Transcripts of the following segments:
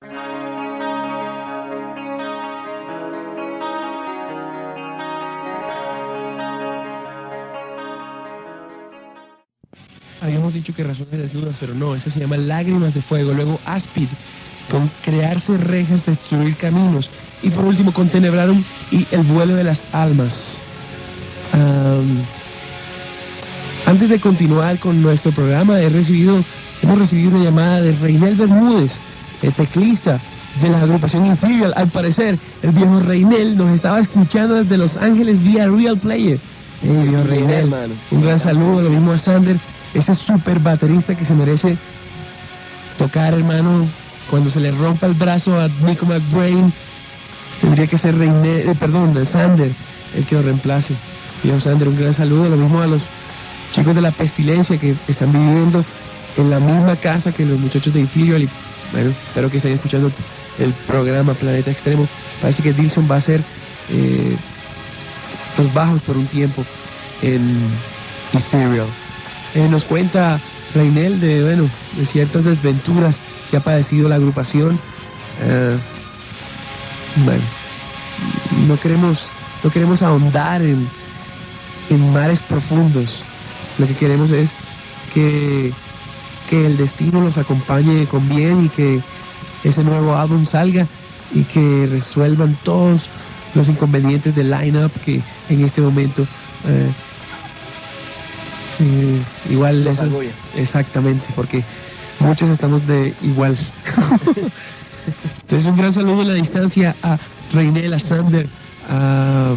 Habíamos dicho que Razones Desnudas, pero no, esta se llama Lágrimas de Fuego. Luego Aspid, con Crearse Rejas, Destruir Caminos. Y por último, con Tenebrarum y El Vuelo de las Almas. Antes de continuar con nuestro programa, hemos recibido una llamada de Reinel Bermúdez, teclista de la agrupación Inferior. Al parecer, el viejo Reinel nos estaba escuchando desde Los Ángeles vía Real Player. Viejo Reinel, un gran saludo, lo mismo a Sander, ese super baterista que se merece tocar, hermano. Cuando se le rompa el brazo a Nico McBrain, tendría que ser Sander el que lo reemplace. Viejo Sander, un gran saludo, lo mismo a los chicos de La Pestilencia que están viviendo en la misma casa que los muchachos de Inferior. Y bueno, espero que estén escuchando el programa Planeta Extremo. Parece que Dilson va a hacer los bajos por un tiempo en Ethereal. Nos cuenta Reinel de ciertas desventuras que ha padecido la agrupación. No queremos ahondar en mares profundos. Lo que queremos es que el destino los acompañe con bien y que ese nuevo álbum salga y que resuelvan todos los inconvenientes del line-up que en este momento igual eso, exactamente, porque muchos estamos de igual. Entonces un gran saludo en la distancia a Reinel, a Sander, a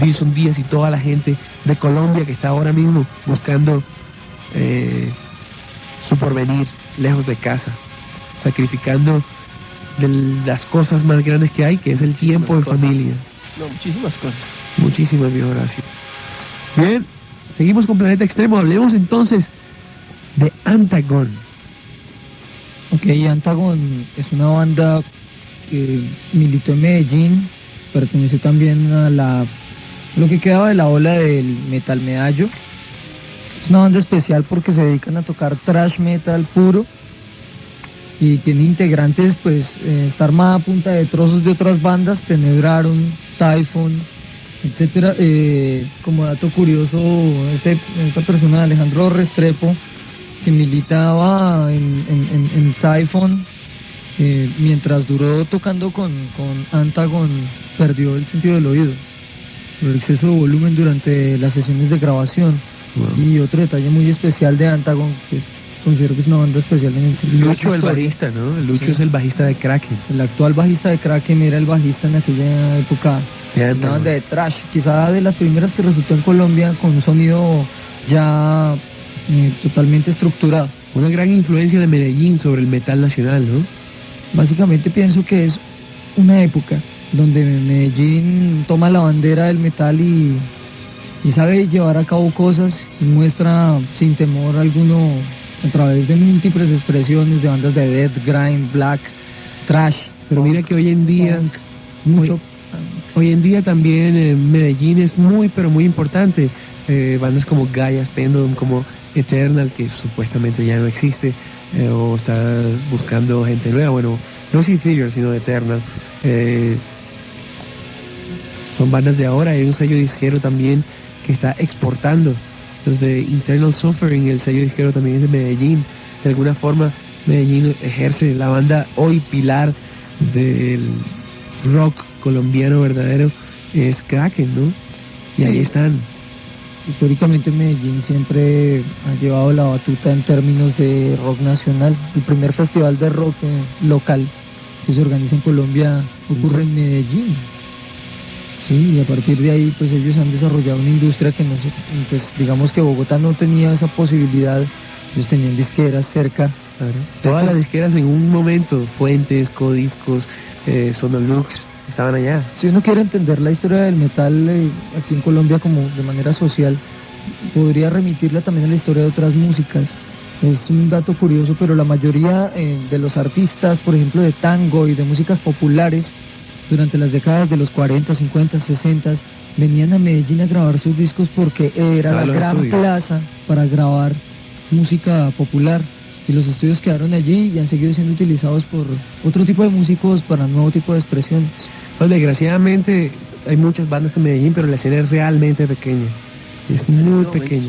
Dilson Díaz y toda la gente de Colombia que está ahora mismo buscando su porvenir lejos de casa, sacrificando de las cosas más grandes que hay, que es el tiempo en familia. No, muchísimas cosas. Muchísimas, mi Horacio. Bien, seguimos con Planeta Extremo. Hablemos entonces de Antagon. Ok, Antagon es una banda que militó en Medellín, perteneció también a lo que quedaba de la ola del metal medallo. Es una banda especial porque se dedican a tocar thrash metal puro y tiene integrantes, pues está armada a punta de trozos de otras bandas, Tenebrarum, Typhon, etcétera. Como dato curioso, esta persona, Alejandro Restrepo, que militaba en Typhon, mientras duró tocando con Antagon, perdió el sentido del oído por el exceso de volumen durante las sesiones de grabación. Wow. Y otro detalle muy especial de Antagon, que considero que es una banda especial en el sentido. Lucho, el bajista, ¿no? Lucho, sí, es el bajista de Kraken. El actual bajista de Kraken era el bajista en aquella época de una banda de thrash, quizá de las primeras que resultó en Colombia con un sonido ya totalmente estructurado. Una gran influencia de Medellín sobre el metal nacional, ¿no? Básicamente pienso que es una época donde Medellín toma la bandera del metal y sabe llevar a cabo cosas y muestra sin temor alguno a través de múltiples expresiones de bandas de death, grind, black, thrash. Pero mira que hoy en día punk, hoy en día también Medellín es muy pero muy importante. Bandas como Gaia's Pendulum, como Eternal, que supuestamente ya no existe, o está buscando gente nueva. Bueno, no es Inferior sino Eternal. Son bandas de ahora. Hay un sello disquero también que está exportando. Los de Internal Suffering, el sello disquero también es de Medellín. De alguna forma Medellín ejerce la banda hoy pilar del rock colombiano verdadero, es Kraken, ¿no? Y ahí están. Históricamente Medellín siempre ha llevado la batuta en términos de rock nacional. El primer festival de rock local que se organiza en Colombia ocurre en Medellín. Sí, y a partir de ahí pues ellos han desarrollado una industria que no sé, pues digamos que Bogotá no tenía esa posibilidad. Ellos tenían disqueras cerca. Claro. Todas las disqueras en un momento, Fuentes, Codiscos, Sonolux, estaban allá. Si uno quiere entender la historia del metal aquí en Colombia como de manera social, podría remitirla también a la historia de otras músicas. Es un dato curioso, pero la mayoría de los artistas, por ejemplo, de tango y de músicas populares, durante las décadas de los 40, 50, 60, venían a Medellín a grabar sus discos porque era la gran plaza para grabar música popular. y los estudios quedaron allí y han seguido siendo utilizados por otro tipo de músicos para nuevo tipo de expresiones. Pues desgraciadamente hay muchas bandas en Medellín, pero la escena es realmente pequeña. Es muy pequeña.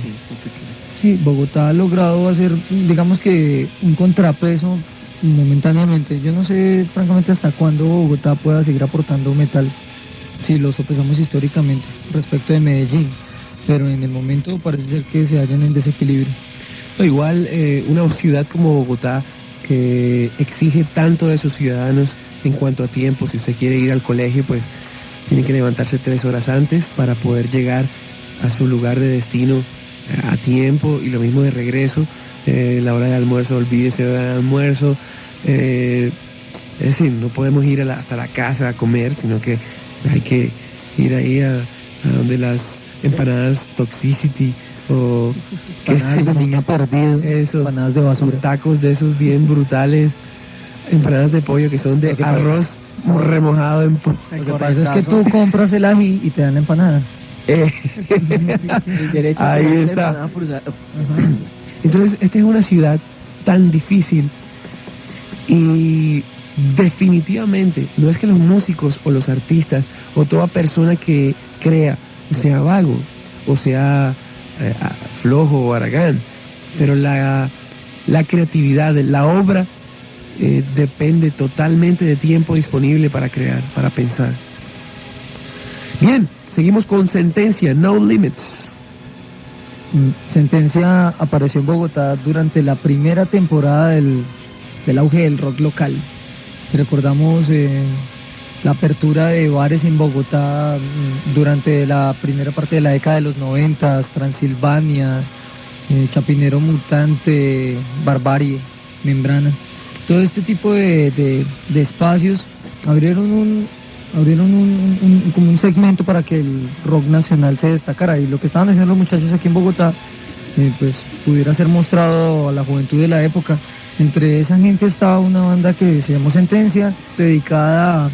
Sí, Bogotá ha logrado hacer, digamos que un contrapeso momentáneamente. Yo no sé francamente hasta cuándo Bogotá pueda seguir aportando metal, si lo sopesamos históricamente respecto de Medellín, pero en el momento parece ser que se hallan en desequilibrio. Igual una ciudad como Bogotá, que exige tanto de sus ciudadanos en cuanto a tiempo. Si usted quiere ir al colegio, pues tiene que levantarse 3 horas antes para poder llegar a su lugar de destino a tiempo, y lo mismo de regreso. La hora de almuerzo, olvídese de la hora de almuerzo. Es decir, no podemos ir hasta la casa a comer, sino que hay que ir ahí a donde las empanadas Toxicity o empanadas de niño perdido, eso, empanadas de basura, tacos de esos bien brutales, empanadas de pollo que son de arroz remojado en pollo. Lo que pasa es que tú compras el ají y te dan la empanada. Ahí está. Entonces, esta es una ciudad tan difícil, y definitivamente no es que los músicos o los artistas o toda persona que crea sea vago o sea flojo o aragán, pero la creatividad, la obra depende totalmente de tiempo disponible para crear, para pensar. Bien, seguimos con Sentencia, No Limits. Sentencia apareció en Bogotá durante la primera temporada del auge del rock local. Si recordamos la apertura de bares en Bogotá durante la primera parte de la década de los 90, Transilvania, Chapinero Mutante, Barbarie, Membrana, todo este tipo de espacios abrieron como un segmento para que el rock nacional se destacara, y lo que estaban haciendo los muchachos aquí en Bogotá pues pudiera ser mostrado a la juventud de la época. Entre esa gente estaba una banda que se llamó Sentencia, dedicada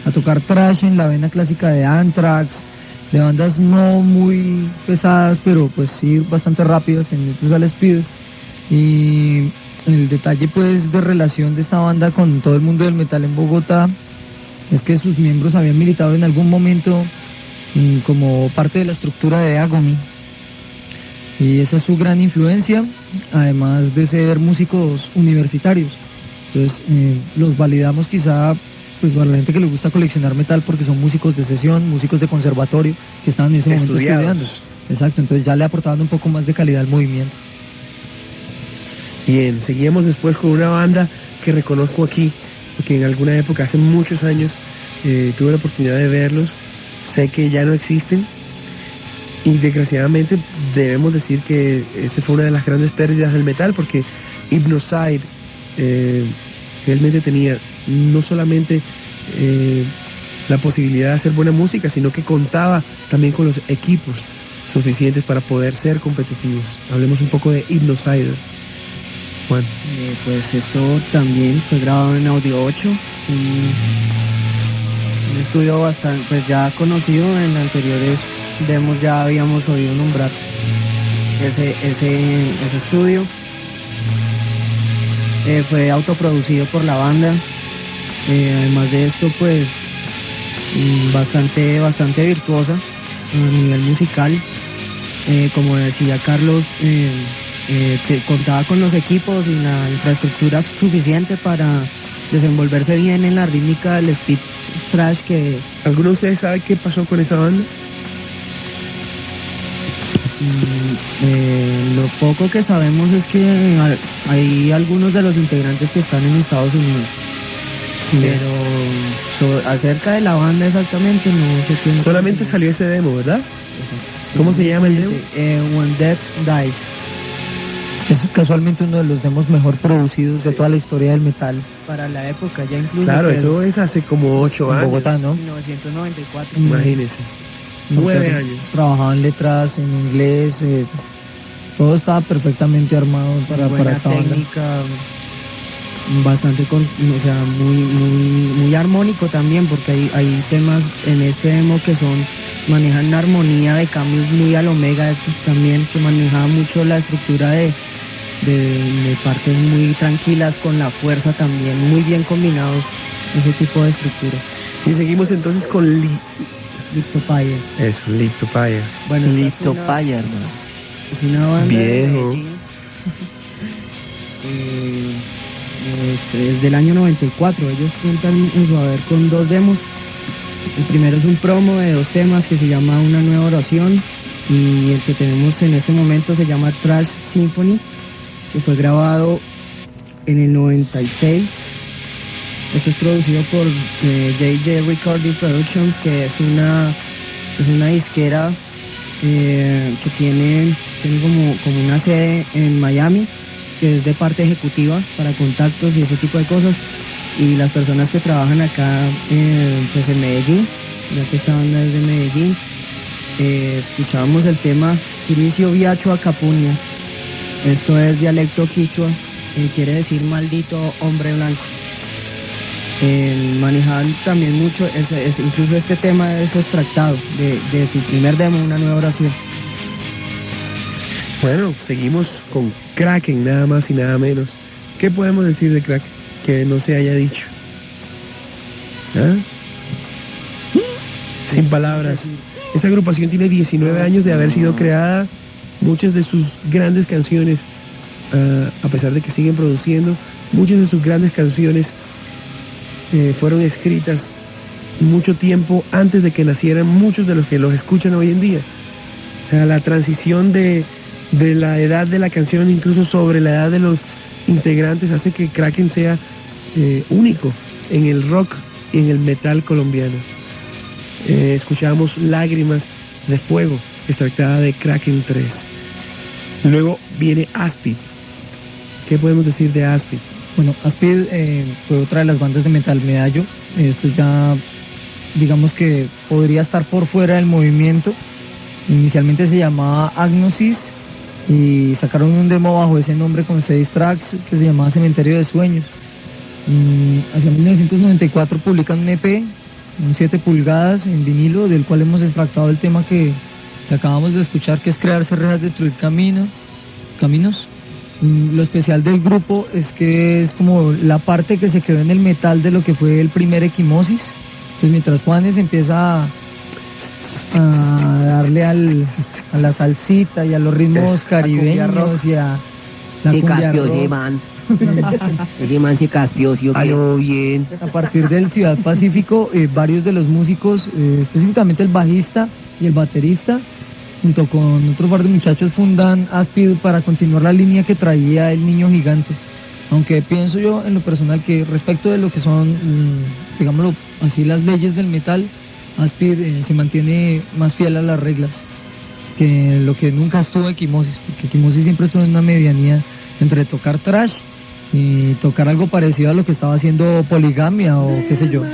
a tocar thrash en la vena clásica de Anthrax, de bandas no muy pesadas, pero pues sí bastante rápidas, tendientes al speed. Y el detalle pues de relación de esta banda con todo el mundo del metal en Bogotá es que sus miembros habían militado en algún momento como parte de la estructura de Agony, y esa es su gran influencia, además de ser músicos universitarios. Entonces los validamos quizá pues para la gente que le gusta coleccionar metal, porque son músicos de sesión, músicos de conservatorio que estaban en ese momento estudiando. Exacto, entonces ya le aportaban un poco más de calidad al movimiento. Bien, seguíamos después con una banda que reconozco aquí, porque en alguna época, hace muchos años, tuve la oportunidad de verlos. Sé que ya no existen, y desgraciadamente debemos decir que esta fue una de las grandes pérdidas del metal, porque Hypnoside realmente tenía no solamente la posibilidad de hacer buena música, sino que contaba también con los equipos suficientes para poder ser competitivos. Hablemos un poco de Hypnoside, Juan. Pues esto también fue grabado en Audio 8, un estudio bastante pues ya conocido. En anteriores demos ya habíamos oído nombrar ese estudio. Fue autoproducido por la banda. Además de esto, pues bastante virtuosa a nivel musical. Como decía Carlos, contaba con los equipos y la infraestructura suficiente para desenvolverse bien en la rítmica del speed thrash. ¿Alguno de ustedes sabe qué pasó con esa banda? Lo poco que sabemos es que hay algunos de los integrantes que están en Estados Unidos. Pero acerca de la banda exactamente no se tiene. Solamente salió ese demo, ¿verdad? Exacto. ¿Cómo se llama el demo? When Death Dies. Es casualmente uno de los demos mejor producidos de toda la historia del metal. Para la época, ya incluso. Claro, eso es hace como 8 años. En Bogotá, ¿no? 1994. Imagínense. 9 años. Trabajaban letras en inglés, todo estaba perfectamente armado para esta técnica, banda. Bastante muy armónico también, porque hay temas en este demo que manejan una armonía de cambios muy al Omega también, que manejaba mucho la estructura de de partes muy tranquilas con la fuerza también, muy bien combinados ese tipo de estructuras. Y seguimos entonces con Liptopaya. Eso, Liptopaya. Bueno, esta Listo, paya, hermano. es una banda Viejo. de Medellín. Es del año 94. Ellos cuentan en su haber con 2 demos. El primero es un promo de 2 temas que se llama Una Nueva Oración, y el que tenemos en este momento se llama Trash Symphony, que fue grabado en el 96. Esto es producido por JJ Recording Productions, que es una disquera que tiene como una sede en Miami, que es de parte ejecutiva para contactos y ese tipo de cosas. Y las personas que trabajan acá pues en Medellín, ya que esta banda es de Medellín, escuchábamos el tema Kiricio Viacho Acapunia. Esto es dialecto quichua y quiere decir maldito hombre blanco. Manejaban también mucho, incluso este tema es extractado de su primer demo, Una Nueva Oración. Bueno, seguimos con Kraken, nada más y nada menos. ¿Qué podemos decir de Kraken que no se haya dicho? ¿Ah? Sin palabras. Esa agrupación tiene 19 años de haber sido creada. Muchas de sus grandes canciones, a pesar de que siguen produciendo, muchas de sus grandes canciones fueron escritas mucho tiempo antes de que nacieran muchos de los que los escuchan hoy en día. O sea, la transición de la edad de la canción, incluso sobre la edad de los integrantes, hace que Kraken sea único en el rock y en el metal colombiano. Escuchamos Lágrimas de Fuego, extractada de Kraken 3. Luego viene Aspid. ¿Qué podemos decir de Aspid? Bueno, Aspid fue otra de las bandas de metal medallo. Esto ya, digamos que podría estar por fuera del movimiento. Inicialmente se llamaba Agnosis y sacaron un demo bajo ese nombre con 6 tracks que se llamaba Cementerio de Sueños. Hacia 1994 publican un EP, un 7 pulgadas en vinilo, del cual hemos extractado el tema que acabamos de escuchar, que es Crearse Rejas, Destruir Caminos. Lo especial del grupo es que es como la parte que se quedó en el metal de lo que fue el primer Equimosis. Entonces mientras Juanes empieza a darle a la salsita y a los ritmos caribeños y a la Se cumbia caspió rock. ese man. Ese man se caspió, ¿sí o qué? Aló, bien. A partir del Ciudad Pacífico, varios de los músicos, específicamente el bajista y el baterista, junto con otro par de muchachos, fundan Aspid para continuar la línea que traía el Niño Gigante. Aunque pienso yo en lo personal que respecto de lo que son, digámoslo así, las leyes del metal, Aspid se mantiene más fiel a las reglas que lo que nunca estuvo Equimosis, porque Equimosis siempre estuvo en una medianía entre tocar trash y tocar algo parecido a lo que estaba haciendo Poligamia o qué sé yo.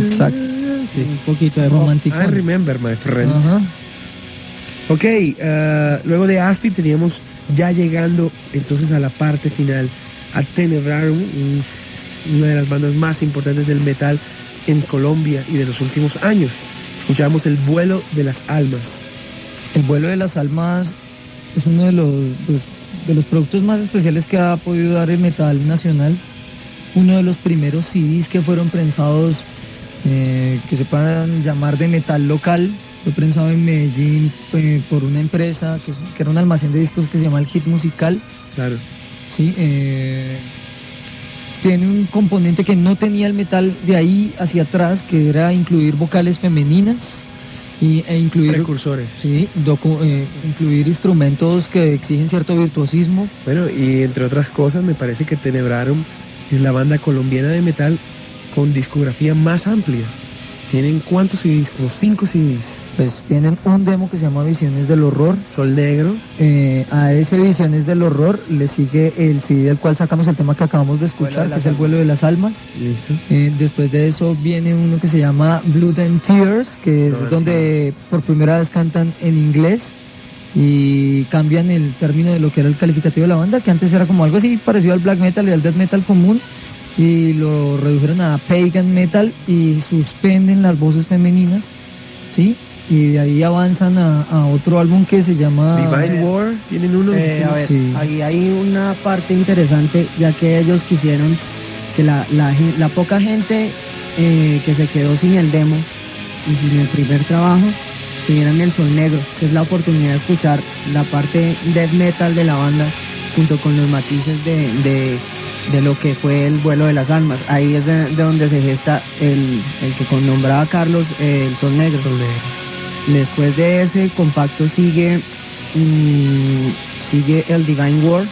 Exacto. Sí. Un poquito de Romántico. I remember, my friend. Ajá. Ok, luego de Aspid teníamos ya llegando entonces a la parte final, a Tenebrarum, una de las bandas más importantes del metal en Colombia y de los últimos años. Escuchamos El Vuelo de las Almas. El Vuelo de las Almas es uno de los productos más especiales que ha podido dar el metal nacional. Uno de los primeros CDs que fueron prensados, que se puedan llamar de metal local. Fue prensado en Medellín por una empresa que era un almacén de discos que se llama El Hit Musical. Claro. ¿Sí? Tiene un componente que no tenía el metal de ahí hacia atrás, que era incluir vocales femeninas e incluir, Precursores. sí, incluir instrumentos que exigen cierto virtuosismo. Bueno, y entre otras cosas, me parece que Tenebrarum es la banda colombiana de metal con discografía más amplia. ¿Tienen cuántos CDs? Como 5 CDs. Pues tienen un demo que se llama Visiones del Horror. Sol Negro. A ese Visiones del Horror le sigue el CD del cual sacamos el tema que acabamos de escuchar, que es El Vuelo de las Almas. Listo. Después de eso viene uno que se llama Blood and Tears, que es donde por primera vez cantan en inglés y cambian el término de lo que era el calificativo de la banda, que antes era como algo así parecido al black metal y al death metal común, y lo redujeron a pagan metal y suspenden las voces femeninas, ¿sí? y de ahí avanzan a otro álbum que se llama Divine War, tienen uno. A ver, sí. ahí hay una parte interesante, ya que ellos quisieron que la poca gente que se quedó sin el demo y sin el primer trabajo tuvieran el Sol Negro, que es la oportunidad de escuchar la parte death metal de la banda junto con los matices de lo que fue el Vuelo de las Almas. Ahí es de donde se gesta el que nombraba Carlos, el Sol Negro. Después de ese compacto sigue el Divine War,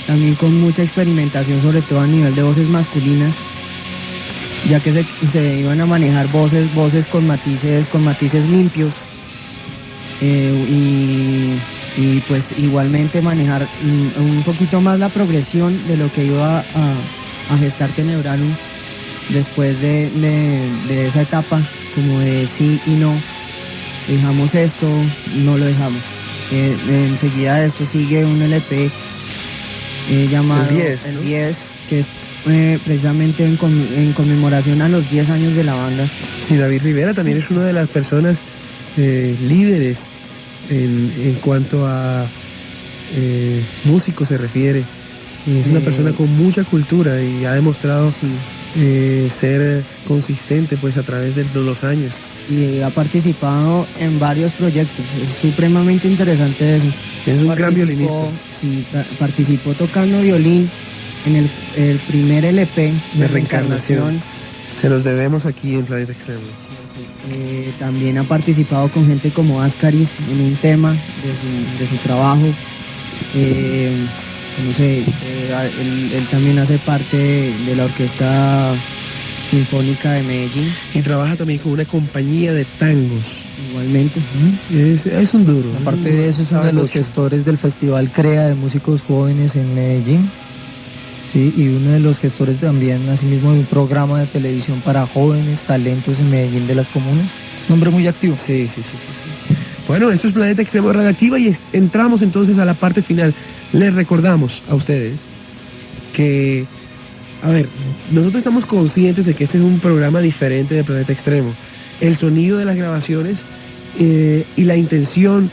también con mucha experimentación, sobre todo a nivel de voces masculinas, ya que se iban a manejar voces con matices limpios, y pues igualmente manejar un poquito más la progresión de lo que iba a gestar Tenebrarum después de esa etapa, como de sí y no, dejamos esto, no lo dejamos. Enseguida de esto sigue un LP llamado El 10, que es precisamente en conmemoración a los 10 años de la banda. Sí, David Rivera también es una de las personas líderes en cuanto a músicos se refiere. Es una persona con mucha cultura y ha demostrado Sí. ser consistente pues a través de los años. Y ha participado en varios proyectos. Es supremamente interesante eso. Es un gran violinista. Sí, participó tocando violín en el primer LP De Reencarnación. Se los debemos aquí en Planeta Extremo. También ha participado con gente como Ascaris en un tema de su trabajo. No sé, él también hace parte de la Orquesta Sinfónica de Medellín. Y trabaja también con una compañía de tangos. Igualmente. Es un duro. Aparte de eso, es uno de los gestores del Festival CREA de Músicos Jóvenes en Medellín. Sí, y uno de los gestores también, asimismo, de un programa de televisión para jóvenes talentos en Medellín de las comunas. Un hombre muy activo. Sí. Bueno, esto es Planeta Extremo Radioactiva y entramos entonces a la parte final. Les recordamos a ustedes que, a ver, nosotros estamos conscientes de que este es un programa diferente de Planeta Extremo. El sonido de las grabaciones y la intención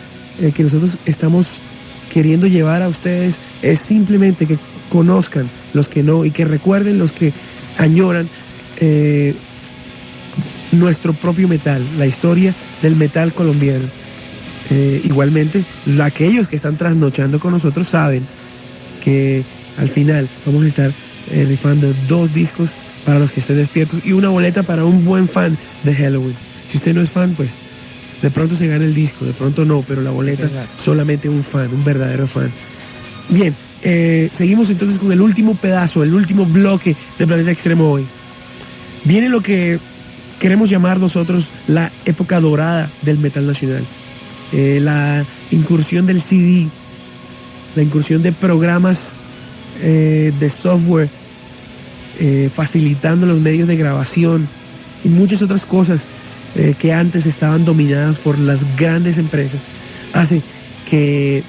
que nosotros estamos queriendo llevar a ustedes es simplemente que conozcan los que no y que recuerden los que añoran nuestro propio metal, la historia del metal colombiano. Igualmente, aquellos que están trasnochando con nosotros saben que al final vamos a estar rifando 2 discos para los que estén despiertos y una boleta para un buen fan de Halloween. Si usted no es fan, pues de pronto se gana el disco, de pronto no, pero la boleta es solamente un fan, un verdadero fan. Bien, seguimos entonces con el último pedazo, el último bloque de Planeta Extremo hoy. Viene lo que queremos llamar nosotros la época dorada del metal nacional. La incursión del CD, la incursión de programas de software, facilitando los medios de grabación y muchas otras cosas que antes estaban dominadas por las grandes empresas, hace que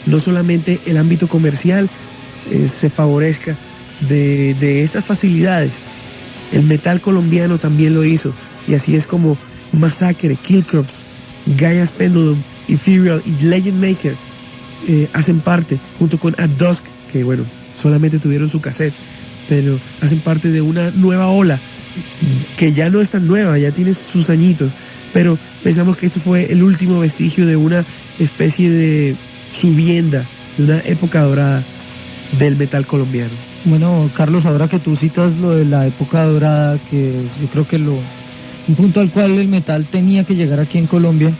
no solamente el ámbito comercial se favorezca de estas facilidades. El metal colombiano también lo hizo, y así es como Massacre, Killcrops, Gaia's Pendulum, Ethereal y Legend Maker hacen parte, junto con At Dusk, que bueno, solamente tuvieron su cassette, pero hacen parte de una nueva ola que ya no es tan nueva, ya tiene sus añitos, pero pensamos que esto fue el último vestigio de una especie de subienda, de una época dorada del metal colombiano. Bueno, Carlos, ahora que tú citas lo de la época dorada, que es, yo creo que un punto al cual el metal tenía que llegar aquí en Colombia,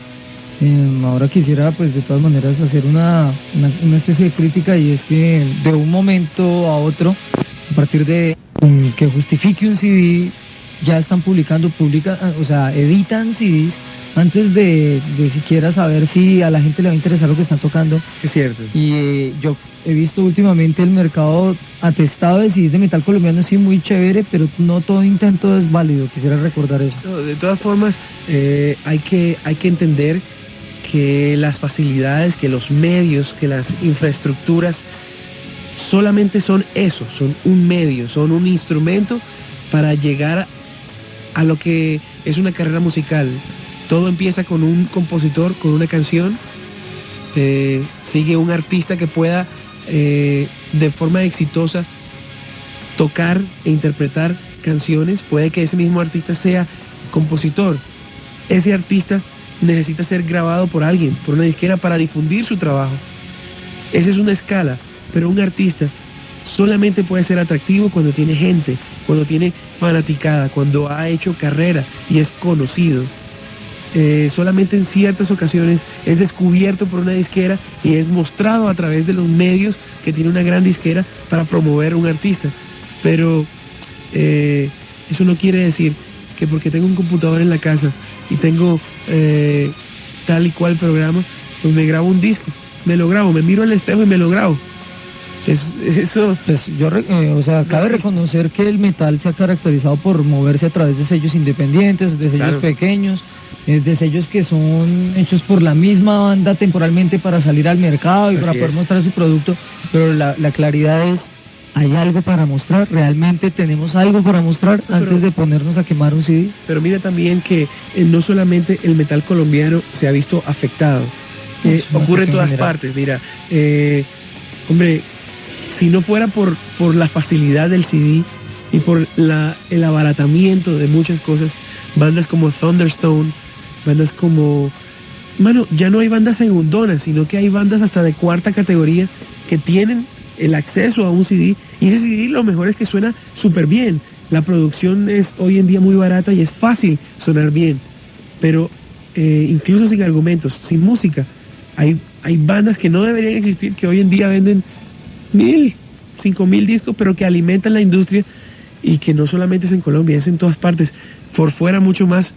ahora quisiera pues de todas maneras hacer una especie de crítica, y es que de un momento a otro, a partir de que justifique un CD, ya están editan CDs antes de siquiera saber si a la gente le va a interesar lo que están tocando. Es cierto. Y yo he visto últimamente el mercado atestado de CDs de metal colombiano, sí, muy chévere, pero no todo intento es válido. Quisiera recordar eso. No, de todas formas, hay que entender que las facilidades, que los medios, que las infraestructuras solamente son eso, son un medio, son un instrumento para llegar a lo que es una carrera musical. Todo empieza con un compositor, con una canción, sigue un artista que pueda de forma exitosa tocar e interpretar canciones. Puede que ese mismo artista sea compositor. Ese artista necesita ser grabado por alguien, por una disquera, para difundir su trabajo. Esa es una escala, pero un artista solamente puede ser atractivo cuando tiene gente, cuando tiene fanaticada, cuando ha hecho carrera y es conocido. Solamente en ciertas ocasiones es descubierto por una disquera y es mostrado a través de los medios que tiene una gran disquera para promover un artista. Pero eso no quiere decir que porque tengo un computador en la casa y tengo tal y cual programa, pues me grabo un disco, me lo grabo, me miro al espejo y me lo grabo. Eso... Pues cabe reconocer que el metal se ha caracterizado por moverse a través de sellos independientes, de sellos pequeños, de sellos que son hechos por la misma banda temporalmente para salir al mercado y para poder mostrar su producto, pero la claridad es: ¿hay algo para mostrar? ¿Realmente tenemos algo para mostrar antes de ponernos a quemar un CD? Pero mira también que no solamente el metal colombiano se ha visto afectado, ocurre en todas partes. Mira, hombre, si no fuera por la facilidad del CD y por el abaratamiento de muchas cosas, bandas como Thunderstone, bandas como... Mano, ya no hay bandas segundonas, sino que hay bandas hasta de cuarta categoría que tienen el acceso a un CD, y ese CD lo mejor es que suena súper bien. La producción es hoy en día muy barata y es fácil sonar bien, pero incluso sin argumentos, sin música, hay bandas que no deberían existir, que hoy en día venden 1,000, 5,000 discos, pero que alimentan la industria, y que no solamente es en Colombia, es en todas partes. Por fuera mucho más,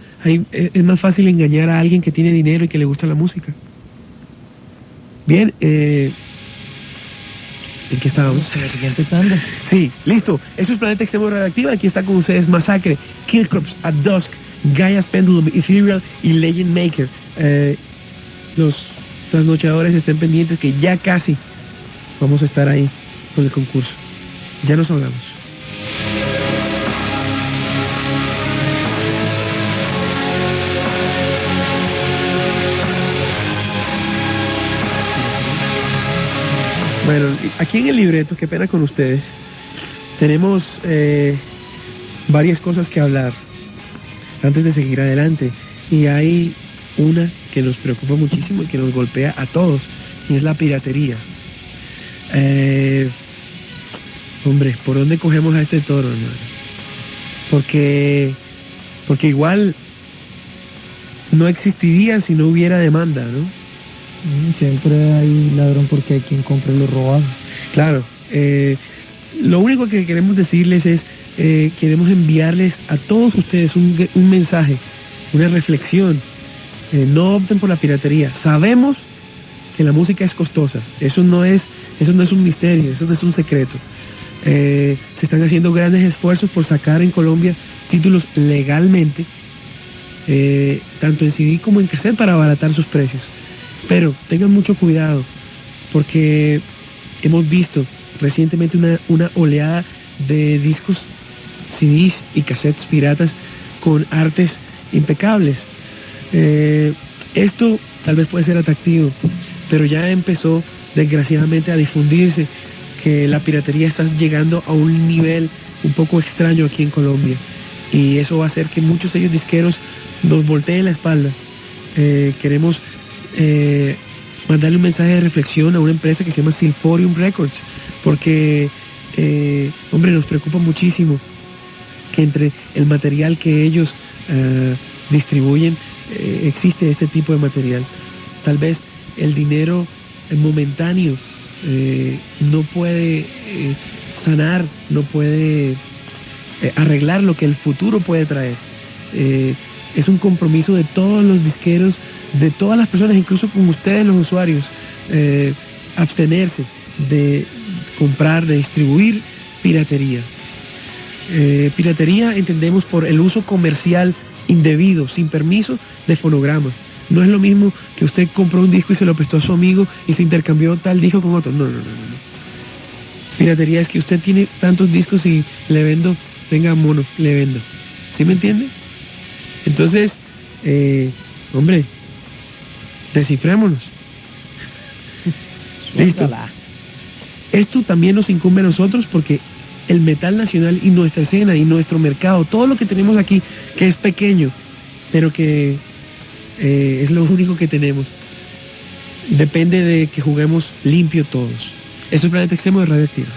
es más fácil engañar a alguien que tiene dinero y que le gusta la música. Bien, ¿en qué estábamos? En la siguiente tanda. Sí, listo. Eso es Planeta Extremo Radioactiva. Aquí está con ustedes Masacre, Killcrops, At Dusk, Gaia's Pendulum, Ethereal y Legend Maker. Los trasnochadores estén pendientes que ya casi vamos a estar ahí con el concurso. Ya nos hablamos. Bueno, aquí en el libreto, qué pena con ustedes, tenemos varias cosas que hablar antes de seguir adelante. Y hay una que nos preocupa muchísimo y que nos golpea a todos, y es la piratería. Hombre, ¿por dónde cogemos a este toro, hermano? Porque igual no existiría si no hubiera demanda, ¿no? Siempre hay ladrón porque hay quien compre lo robado. Claro. Lo único que queremos decirles es, queremos enviarles a todos ustedes un mensaje, una reflexión. No opten por la piratería. Sabemos que la música es costosa. Eso no es un misterio, eso no es un secreto. Se están haciendo grandes esfuerzos por sacar en Colombia títulos legalmente, tanto en CD como en cassette, para abaratar sus precios. Pero tengan mucho cuidado, porque hemos visto recientemente una oleada de discos, CDs y cassettes piratas con artes impecables. Esto tal vez puede ser atractivo, pero ya empezó desgraciadamente a difundirse que la piratería está llegando a un nivel un poco extraño aquí en Colombia, y eso va a hacer que muchos sellos disqueros nos volteen la espalda. Queremos mandarle un mensaje de reflexión a una empresa que se llama Silforium Records, porque hombre, nos preocupa muchísimo que entre el material que ellos distribuyen existe este tipo de material. Tal vez el dinero momentáneo no puede sanar, no puede arreglar lo que el futuro puede traer. Es un compromiso de todos los disqueros, de todas las personas, incluso con ustedes los usuarios, abstenerse de comprar, de distribuir piratería. Piratería entendemos por el uso comercial indebido, sin permiso, de fonogramas. No es lo mismo que usted compró un disco y se lo prestó a su amigo y se intercambió tal disco con otro. No. Piratería es que usted tiene tantos discos y le vendo, venga mono, le vendo. ¿Sí me entiende? Entonces, Hombre, descifrémonos. Listo. Esto también nos incumbe a nosotros porque el metal nacional y nuestra escena y nuestro mercado, todo lo que tenemos aquí, que es pequeño, pero que es lo único que tenemos, depende de que juguemos limpio todos. Esto es Planeta Extremo de Radioactiva.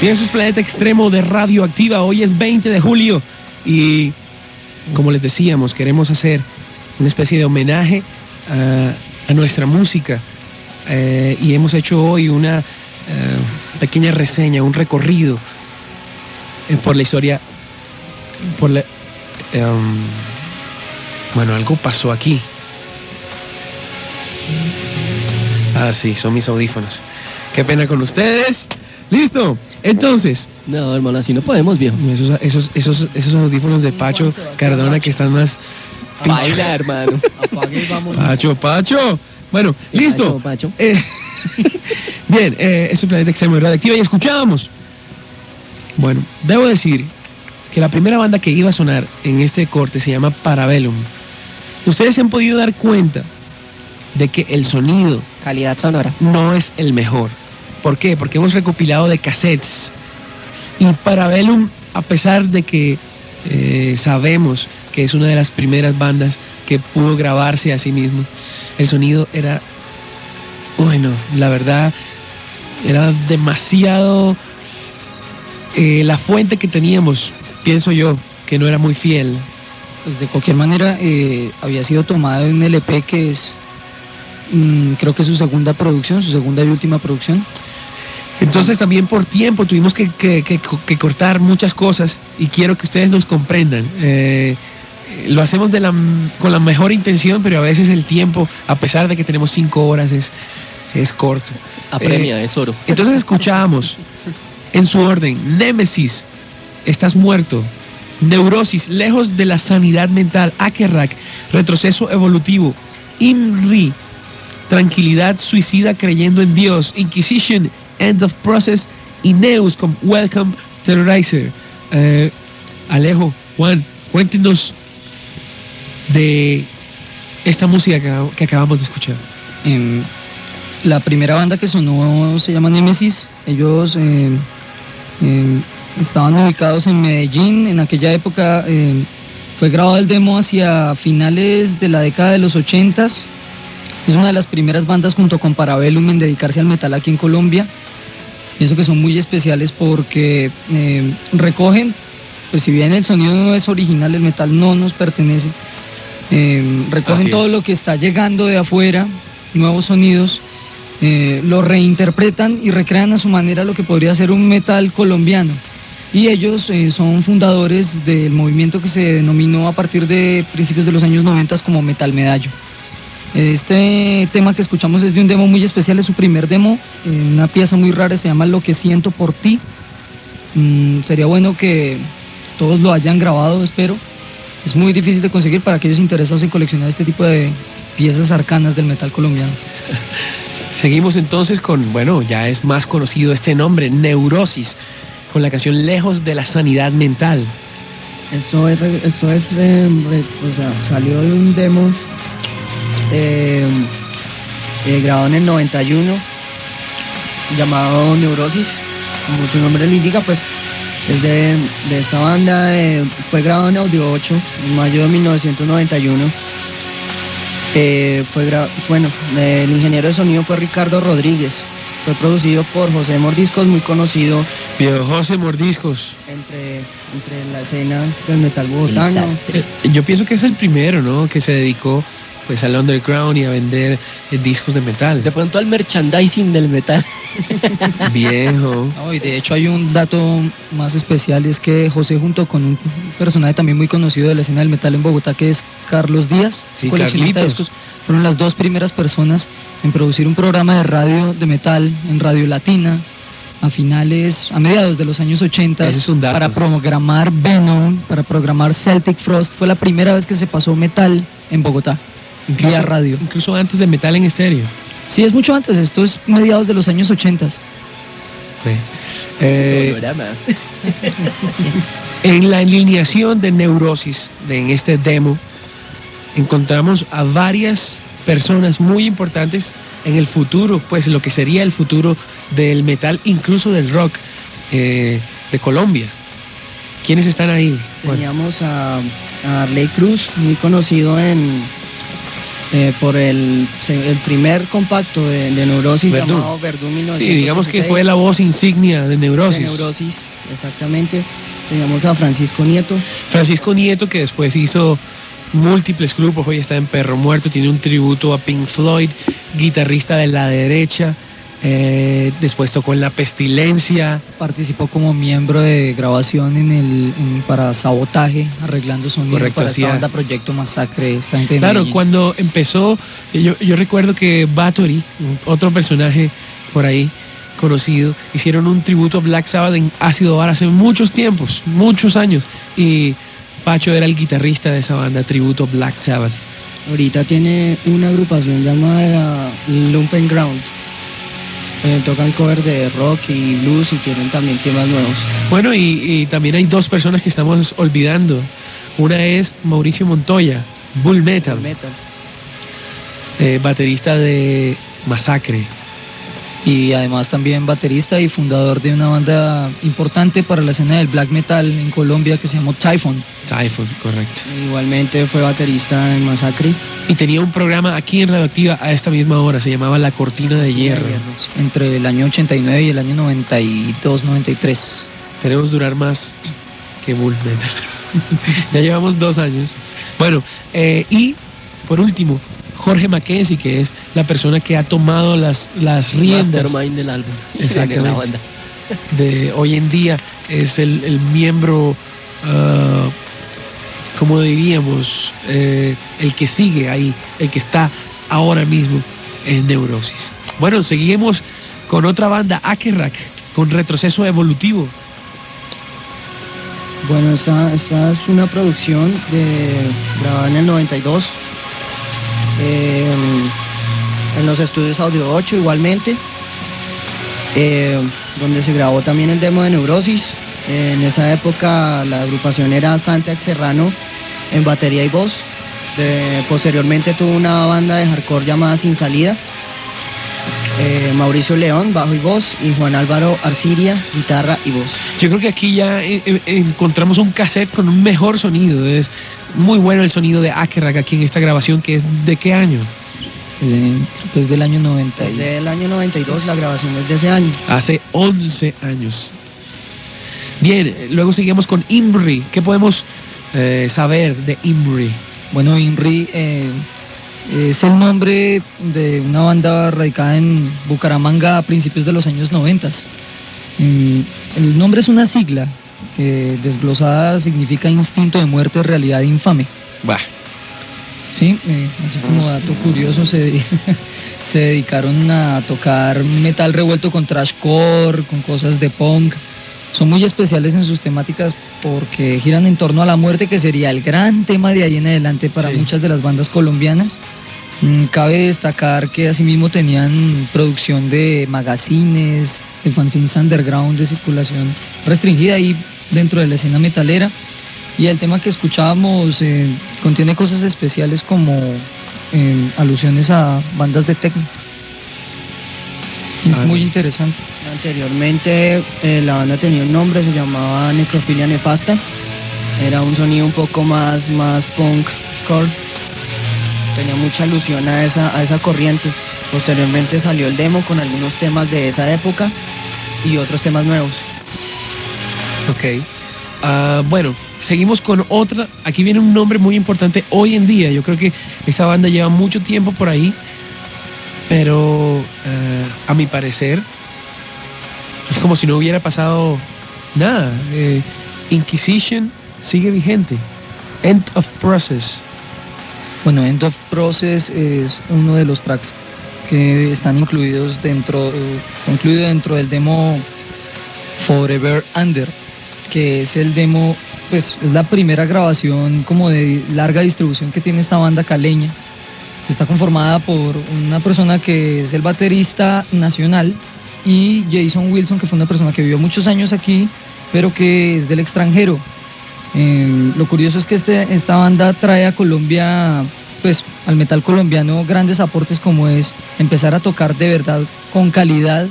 Bien, eso es Planeta Extremo de Radioactiva. Hoy es 20 de julio y, como les decíamos, queremos hacer una especie de homenaje a nuestra música y hemos hecho hoy una pequeña reseña, un recorrido por la historia, bueno, algo pasó aquí. Ah, sí, son mis audífonos. Qué pena con ustedes. ¡Listo! Entonces... No, hermano, así no podemos, viejo. Esos audífonos de Pacho Cardona que están más... Baila, hermano. Apague y vámonos. Pacho. Bueno, listo. Pacho. Bien, eso es Planeta Extremo de Radioactiva y escuchábamos. Bueno, debo decir que la primera banda que iba a sonar en este corte se llama Parabellum. Ustedes se han podido dar cuenta de que el sonido Calidad sonora. no es el mejor. ¿Por qué? Porque hemos recopilado de cassettes. Y Parabellum, a pesar de que sabemos que es una de las primeras bandas que pudo grabarse a sí mismo, el sonido era, bueno, la verdad, era demasiado... la fuente que teníamos, pienso yo, que no era muy fiel. Pues de cualquier manera había sido tomado en un LP que es, creo que su segunda producción, su segunda y última producción. Entonces también por tiempo tuvimos que cortar muchas cosas y quiero que ustedes nos comprendan. Lo hacemos con la mejor intención, pero a veces el tiempo, a pesar de que tenemos 5 horas, es corto. Apremia, es oro. Entonces escuchábamos en su orden: Némesis, Estás Muerto; Neurosis, Lejos de la Sanidad Mental; Akerrak, Retroceso Evolutivo; Imri, Tranquilidad Suicida Creyendo en Dios; Inquisition, End of Process; y Neus con Welcome Terrorizer. Alejo, Juan, cuéntenos de esta música que acabamos de escuchar. La primera banda que sonó se llama Némesis. Ellos estaban ubicados en Medellín. En aquella época fue grabado el demo hacia finales de la década de los 80s. Es una de las primeras bandas junto con Parabellum en dedicarse al metal aquí en Colombia. Pienso que son muy especiales porque recogen, pues si bien el sonido no es original, el metal no nos pertenece, recogen todo lo que está llegando de afuera, nuevos sonidos, lo reinterpretan y recrean a su manera lo que podría ser un metal colombiano. Y ellos son fundadores del movimiento que se denominó a partir de principios de los años 90 como Metal Medallo. Este tema que escuchamos es de un demo muy especial, es su primer demo, una pieza muy rara, se llama Lo que siento por ti. Sería bueno que todos lo hayan grabado, espero. Es muy difícil de conseguir para aquellos interesados en coleccionar este tipo de piezas arcanas del metal colombiano. Seguimos entonces con, bueno, ya es más conocido este nombre, Neurosis, con la canción Lejos de la Sanidad Mental. Esto es salió de un demo grabado en el 91 llamado Neurosis, como su nombre lo indica, pues es de esta banda. Fue grabado en Audio 8 en mayo de 1991. El ingeniero de sonido fue Ricardo Rodríguez. Fue producido por José Mordiscos, muy conocido Viejo José Mordiscos. entre la escena del metal bogotano. Yo pienso que es el primero, ¿no?, que se dedicó pues al underground y a vender discos de metal. De pronto al merchandising del metal. Viejo. No, y de hecho hay un dato más especial, y es que José, junto con un personaje también muy conocido de la escena del metal en Bogotá, que es Carlos Díaz, Sí, coleccionista de Carlitos. discos, fueron las dos primeras personas en producir un programa de radio de metal en Radio Latina a mediados de los años 80 Ese es un dato. para programar Venom, para programar Celtic Frost. Fue la primera vez que se pasó metal en Bogotá, vía radio. Incluso antes de Metal en Estéreo. Sí, es mucho antes, esto es mediados de los años 80. Sí. Sonorama. En la alineación de Neurosis, en este demo, encontramos a varias personas muy importantes en el futuro, pues lo que sería el futuro del metal, incluso del rock de Colombia. ¿Quiénes están ahí? Juan? Teníamos a Arley Cruz, muy conocido por el primer compacto de Neurosis Verdú. llamado Verdú 1916. Sí, digamos que fue la voz insignia de de Neurosis. Neurosis, exactamente. Teníamos a Francisco Nieto. Francisco Nieto, que después hizo múltiples grupos, hoy está en Perro Muerto, tiene un tributo a Pink Floyd, guitarrista de La Derecha, después tocó en La Pestilencia. Participó como miembro de grabación para Sabotaje, arreglando sonido. Correcto, para esta hacía- banda Proyecto Masacre, esta gente de Claro, Medellín. cuando empezó, yo recuerdo que Bathory, otro personaje por ahí conocido, hicieron un tributo a Black Sabbath en Ácido Bar hace muchos tiempos, muchos años, y Pacho era el guitarrista de esa banda, tributo a Black Sabbath. Ahorita tiene una agrupación llamada Lumpen Ground. Tocan covers de rock y blues y tienen también temas nuevos. Bueno, y también hay dos personas que estamos olvidando. Una es Mauricio Montoya, Bull Metal, Metal. baterista de Masacre. Y además también baterista y fundador de una banda importante para la escena del black metal en Colombia que se llamó Typhon. Typhon, correcto. Igualmente fue baterista en Masacre. Y tenía un programa aquí en Radioactiva a esta misma hora, se llamaba La Cortina de Hierro. Entre el año 89 y el año 92-93. Queremos durar más que Bull Metal. Ya llevamos 2 años. Bueno, y por último, Jorge Mackenzie, que es la persona que ha tomado las riendas Mastermind del álbum. Exactamente. De la banda. de hoy en día, es el miembro, como diríamos, el que sigue ahí, el que está ahora mismo en Neurosis. Bueno, seguimos con otra banda, Akerrak, con Retroceso Evolutivo. Bueno, esta es una producción grabada en el 92 en los estudios Audio 8 igualmente, donde se grabó también el demo de Neurosis. En esa época la agrupación era Santiago Serrano en batería y voz. Posteriormente tuvo una banda de hardcore llamada Sin Salida. Mauricio León, bajo y voz, y Juan Álvaro Arciria, guitarra y voz. Yo creo que aquí ya encontramos un cassette con un mejor sonido. Es muy bueno el sonido de Akerrak aquí en esta grabación, que es ¿de qué año? Es del año 90. Desde el año 92, la grabación es de ese año. Hace 11 años. Bien, luego seguimos con Imri. ¿Qué podemos saber de Imri? Bueno, INRI es el nombre de una banda radicada en Bucaramanga a principios de los años 90. El nombre es una sigla que desglosada significa instinto de muerte, realidad infame. Bah. Sí, así como dato curioso, se dedicaron a tocar metal revuelto con thrashcore, con cosas de punk. Son muy especiales en sus temáticas porque giran en torno a la muerte, que sería el gran tema de ahí en adelante para Sí. muchas de las bandas colombianas. Cabe destacar que asimismo tenían producción de magazines, de fanzines underground de circulación restringida ahí dentro de la escena metalera. Y el tema que escuchábamos contiene cosas especiales como alusiones a bandas de techno. Es muy interesante. Anteriormente la banda tenía un nombre, se llamaba Necrofilia Nefasta. Era un sonido un poco más punk core. Tenía mucha alusión a esa corriente. Posteriormente salió el demo con algunos temas de esa época y otros temas nuevos. Ok. Bueno, seguimos con otra. Aquí viene un nombre muy importante hoy en día. Yo creo que esa banda lleva mucho tiempo por ahí, pero a mi parecer es como si no hubiera pasado nada. Inquisition sigue vigente. End of Process. Bueno, End of Process es uno de los tracks que están incluidos está incluido dentro del demo Forever Under, que es el demo, pues es la primera grabación como de larga distribución que tiene esta banda caleña. Está conformada por una persona que es el baterista nacional y Jason Wilson, que fue una persona que vivió muchos años aquí, pero que es del extranjero. Lo curioso es que esta banda trae a Colombia, pues al metal colombiano, grandes aportes como es empezar a tocar de verdad con calidad,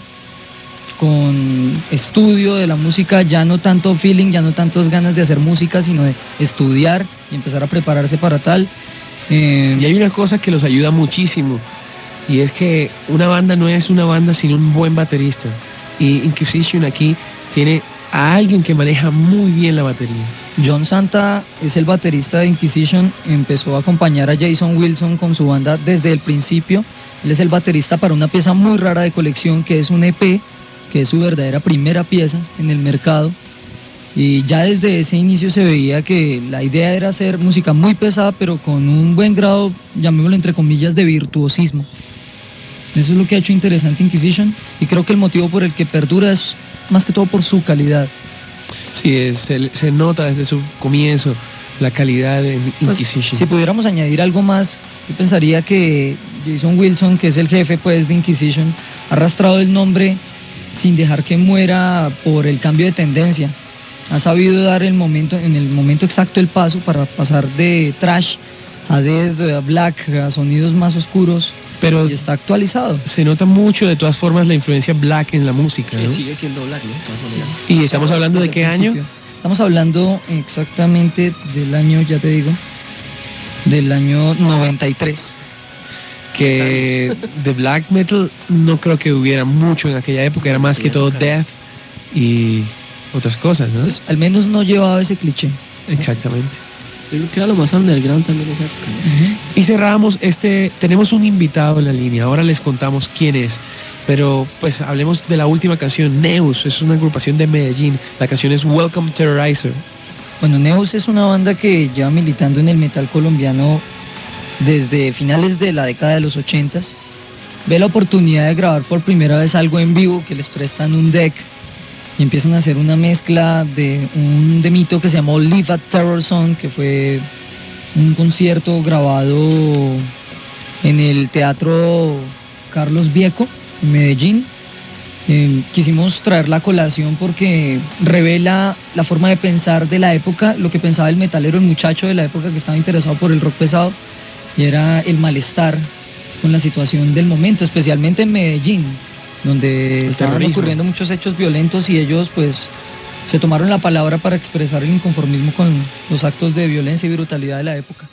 con estudio de la música, ya no tanto feeling, ya no tantas ganas de hacer música, sino de estudiar y empezar a prepararse para tal. Y hay una cosa que los ayuda muchísimo, y es que una banda no es una banda sin un buen baterista. Y Inquisition aquí tiene a alguien que maneja muy bien la batería. John Santa es el baterista de Inquisition, empezó a acompañar a Jason Wilson con su banda desde el principio. Él es el baterista para una pieza muy rara de colección que es un EP, que es su verdadera primera pieza en el mercado. Y ya desde ese inicio se veía que la idea era hacer música muy pesada, pero con un buen grado, llamémoslo entre comillas, de virtuosismo. Eso es lo que ha hecho interesante Inquisition, y creo que el motivo por el que perdura es más que todo por su calidad. Sí, se nota desde su comienzo la calidad de Inquisition. Pues, si pudiéramos añadir algo más, yo pensaría que Jason Wilson, que es el jefe pues de Inquisition, ha arrastrado el nombre sin dejar que muera por el cambio de tendencia. Ha sabido dar en el momento exacto el paso para pasar de thrash a death, a black, a sonidos más oscuros, pero y está actualizado. se nota mucho de todas formas la influencia black en la música, ¿no? Que sigue siendo black, ¿no? De todas maneras. Y estamos hablando de qué año. Estamos hablando exactamente del año, ya te digo, del año 93. Que de black metal no creo que hubiera mucho en aquella época, era más que todo death y otras cosas, ¿no? Pues, al menos no llevaba ese cliché. Exactamente. Yo creo que era lo más underground también en esa época, ¿no? Y cerramos tenemos un invitado en la línea, ahora les contamos quién es, pero pues hablemos de la última canción. Neus es una agrupación de Medellín, la canción es Welcome Terrorizer. Bueno, Neus es una banda que lleva militando en el metal colombiano desde finales de la década de los 80s. Ve la oportunidad de grabar por primera vez algo en vivo, que les prestan un deck y empiezan a hacer una mezcla de un demito que se llamó Live at Terror Zone, que fue un concierto grabado en el Teatro Carlos Vieco en Medellín. Quisimos traer la colación porque revela la forma de pensar de la época, lo que pensaba el metalero, el muchacho de la época que estaba interesado por el rock pesado, y era el malestar con la situación del momento, especialmente en Medellín, donde estaban terrorismo. ocurriendo muchos hechos violentos, y ellos pues se tomaron la palabra para expresar el inconformismo con los actos de violencia y brutalidad de la época.